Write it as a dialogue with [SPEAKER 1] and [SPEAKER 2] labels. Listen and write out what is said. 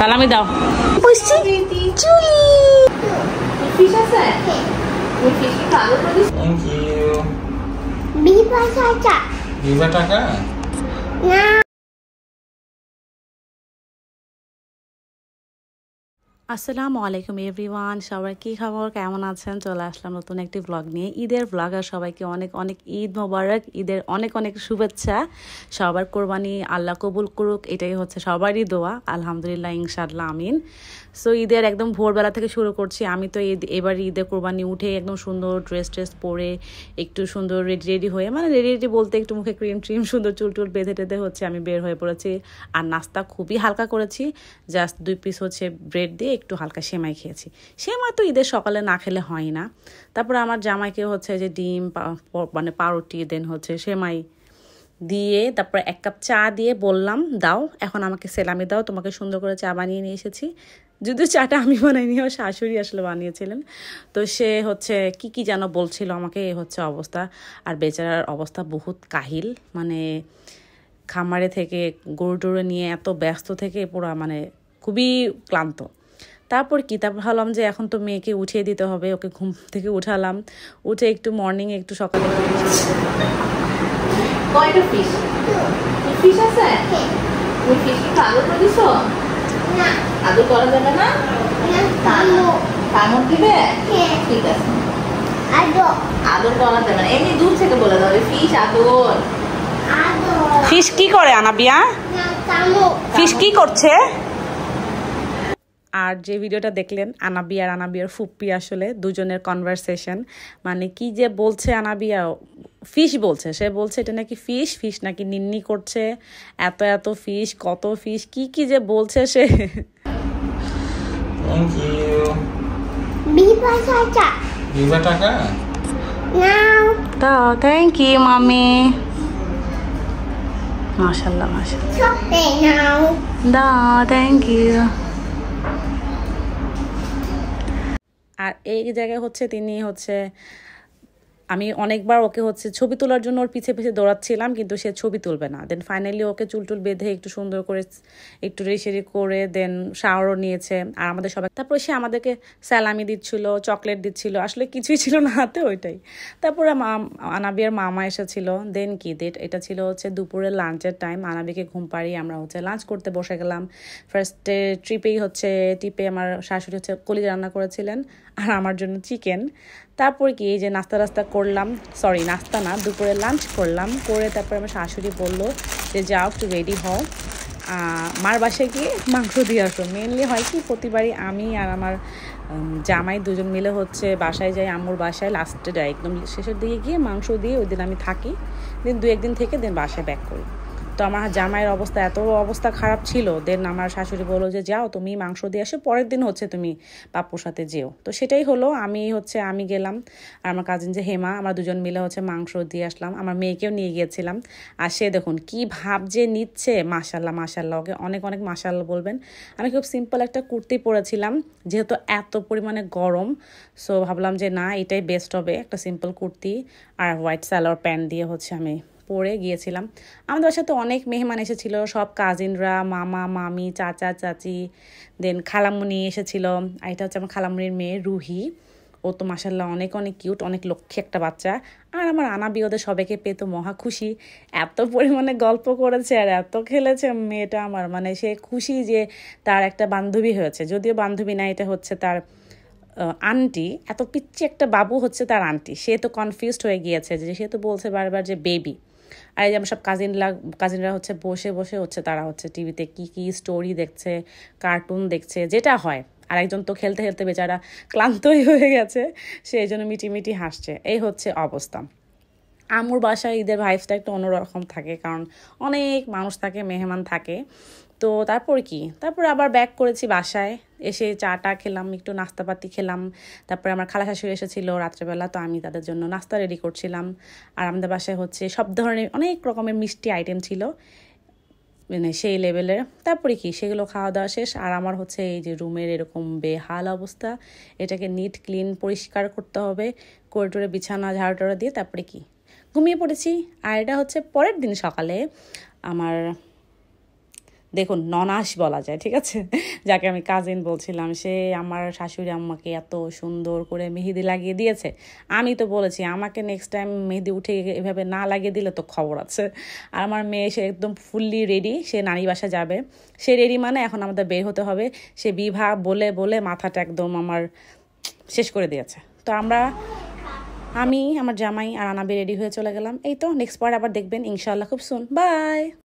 [SPEAKER 1] সালামি দাও। আসসালামু আলাইকুম এভরিওয়ান, সবাই কি খবর, কেমন আছেন? চলে আসলাম নতুন একটি ব্লগ নিয়ে, ঈদের ব্লগ। আর সবাইকে অনেক অনেক ঈদ মোবারক, ঈদের অনেক অনেক শুভেচ্ছা। সবার কোরবানি আল্লাহ কবুল করুক, এটাই হচ্ছে সবারই দোয়া। আলহামদুলিল্লাহ, ইনশাআল্লাহ, আমিন। সো ঈদের একদম ভোরবেলা থেকে শুরু করছি। আমি তো এবার ঈদের কোরবানি উঠে একদম সুন্দর ড্রেস পরে একটু সুন্দর রেডি হয়ে, মানে রেডি বলতে একটু মুখে ক্রিম সুন্দর চুল বেঁধে টেঁধে হচ্ছে আমি বের হয়ে পড়েছি। আর নাস্তা খুবই হালকা করেছি, জাস্ট 2 পিস হচ্ছে ব্রেড দিয়ে একটু হালকা সেমাই খেয়েছি। সেমাই তো ঈদের সকালে না খেলে হয় না। তারপরে আমার জামাইকে হচ্ছে যে ডিম মানে পাউরুটি দেন হচ্ছে সেমাই দিয়ে, তারপর 1 কাপ চা দিয়ে বললাম দাও এখন আমাকে সেলামি দাও, তোমাকে সুন্দর করে চা বানিয়ে নিয়ে এসেছি। যদিও চাটা আমি বানাইনি, আমার শাশুড়ি আসলে বানিয়েছিলেন। তো সে হচ্ছে কি যেন বলছিল আমাকে, হচ্ছে অবস্থা। আর বেচারার অবস্থা বহুত কাহিল, মানে খামারে থেকে গরু টরু নিয়ে এত ব্যস্ত থেকে পুরো মানে খুবই ক্লান্ত। তারপর ভাবলাম যে এখন তো মেয়েকে উঠিয়ে দিতে হবে, ওকে ঘুম থেকে উঠালাম। উঠে একটু মর্নিং একটু সকালে
[SPEAKER 2] কয়টা ফিশ ফিশ আছে? তুমি ফিশ কি আদর করে দিছো? না, আদর করা যাবে না। কামড় দিবে? ঠিক আছে, আদর করা যাবে না, এমনি দূর থেকে বলে দাও ফিশ আদর।
[SPEAKER 1] ফিশ কি করে আনাবিয়া? ফিশ কি করছে? আর যে ভিডিওটা দেখলেন আনাবিয়া আর আনাবিয়ার ফুপ্পি, আসলে দুজনের কনভারসেশন, মানে কি যে বলছে আনাবিয়া, ফিশ বলছে, সে বলছে এটা নাকি ফিশ নাকি নিন্নি করছে, এত ফিশ, কত ফিশ, কি যে বলছে সে।
[SPEAKER 3] Thank you. Viva টাকা?
[SPEAKER 1] দাও, থ্যাংক ইউ মামি। মাশাআল্লাহ মাশাআল্লাহ, দাও, থ্যাংক ইউ। আর এই জায়গায় হচ্ছে তিনি হচ্ছে, আমি অনেকবার ওকে হচ্ছে ছবি তোলার জন্য ওর পিছে দৌড়াচ্ছিলাম, কিন্তু সে ছবি তুলবে না। দেন ফাইনালি ওকে চুল বেঁধে একটু সুন্দর করে একটু রেশি করে দেন শাওয়ারও নিয়েছে। আর আমাদের সবাই, তারপরে সে আমাদেরকে স্যালামি দিচ্ছিল, চকলেট দিচ্ছিল, আসলে কিছুই ছিল না হাতে, ওইটাই। তারপরে আনাবিয়ার মামা এসেছিল। দেন এটা ছিল হচ্ছে দুপুরের লাঞ্চের টাইম। আনাবিকে ঘুম পাড়িয়ে আমরা হচ্ছে লাঞ্চ করতে বসে গেলাম। ফার্স্টে টিপে আমার শাশুড়ি হচ্ছে কলিজা রান্না করেছিলেন, আর আমার জন্য চিকেন। তারপর এই যে নাস্তা করলাম, সরি নাস্তা না, দুপুরে লাঞ্চ করলাম। করে তারপরে আমার শাশুড়ি বললো যে যাও একটু রেডি হও, মার বাসায় গিয়ে মাংস দিয়ে আসো। মেনলি হয় কি, প্রতিবারই আমি আর আমার জামাই দুজন মিলে হচ্ছে বাসায় যাই, আম্মুর বাসায় লাস্টে যাই, একদম শেষের দিকে গিয়ে মাংস দিয়ে ওই দিন আমি থাকি, দেন 2-1 দিন থেকে দেন বাসায় ব্যাক করি। তো আমার জামাইয়ের অবস্থা খারাপ ছিল। দেন আমার শাশুড়ি বললো যে যাও তুমি মাংস দিয়ে আসো, পরের দিন হচ্ছে তুমি পাপ্পুর সাথে যেও। তো সেটাই হলো, আমি গেলাম আর আমার কাজিন যে হেমা, আমরা দুজন মিলে হচ্ছে মাংস দিয়ে আসলাম। আমার মেয়েকেও নিয়ে গিয়েছিলাম। আর সে দেখুন কি ভাব যে নিচ্ছে, মাশাল্লাহ, ওকে অনেক অনেক মাশাল্লাহ বলবেন। আমি খুব সিম্পল একটা কুর্তি পরেছিলাম, যেহেতু এত পরিমাণে গরম, সো ভাবলাম যে না, এটাই বেস্ট হবে, একটা সিম্পল কুর্তি আর হোয়াইট সালোয়ার প্যান্ট দিয়ে হচ্ছে আমি পরে গিয়েছিলাম। আমাদের বাসায় তো অনেক মেহমান এসেছিল, সব কাজিনরা, মামা মামি, চাচা চাচি, দেন খালামুনি এসেছিল। আর এটা হচ্ছে আমার খালামুনির মেয়ে রুহি, ও তো মাশাল্লাহ অনেক অনেক কিউট, অনেক লক্ষ্মী একটা বাচ্চা। আর আমার আনাবি ওদের সবাইকে পেয়ে তো মহা খুশি, এত পরিমাণে গল্প করেছে আর এত খেলেছে মেয়েটা আমার, মানে সে খুশি যে তার একটা বান্ধবী হয়েছে, যদিও বান্ধবী না, এটা হচ্ছে তার আন্টি। এত পিচ্ছি একটা বাবু হচ্ছে তার আন্টি। সে তো কনফিউজড হয়ে গিয়েছে, যে সে তো বলছে বারবার যে বেবি। আর এই যে আমার সব কাজিনরা হচ্ছে বসে হচ্ছে, তারা হচ্ছে টিভিতে কি স্টোরি দেখছে, কার্টুন দেখছে, যেটা হয়। আর একজন তো খেলতে বেচারা ক্লান্তই হয়ে গেছে, সে এই জন্য মিটি হাসছে। এই হচ্ছে অবস্থা। আম্মুর বাসায় ঈদের ভাইবসটা একটু অন্যরকম থাকে, কারণ অনেক মানুষ থাকে, মেহমান থাকে। তো তারপর আবার ব্যাক করেছি বাসায়। এসে চাটা খেলাম, একটু নাস্তাপাতি খেলাম। তারপরে আমার খালা শাশুড়ি এসেছিল রাত্রেবেলা, তো আমি তাদের জন্য নাস্তা রেডি করছিলাম। আর আমাদের বাসায় হচ্ছে সব ধরনের অনেক রকমের মিষ্টি আইটেম ছিল, মানে সেই লেভেলের। তারপরে সেগুলো খাওয়া দাওয়া শেষ। আর আমার হচ্ছে এই যে রুমের এরকম বেহাল অবস্থা, এটাকে নিট ক্লিন পরিষ্কার করতে হবে, করিডোরে বিছানা ঝাড়ু দিয়ে তারপরে ঘুমিয়ে পড়েছি। আর এটা হচ্ছে পরের দিন সকালে আমার দেখুন ননাস বলা যায়, ঠিক আছে, যাকে আমি কাজিন বলছিলাম, সে আমার শাশুড়ি আম্মাকে এত সুন্দর করে মেহেদি লাগিয়ে দিয়েছে। আমি তো বলেছি আমাকে নেক্সট টাইম মেহেদি উঠে এভাবে না লাগিয়ে দিলে তো খবর আছে। আর আমার মেয়ে সে একদম ফুললি রেডি, সে নানি বাসা যাবে। সে রেডি মানে এখন আমাদের বের হতে হবে। সে বিভা বলে বলে মাথাটা একদম আমার শেষ করে দিয়েছে। তো আমি, আমার জামাই আর আনাবি রেডি হয়ে চলে গেলাম। এই তো নেক্সট পার্ট আবার দেখবেন ইনশাআল্লাহ খুব সুন। বাই।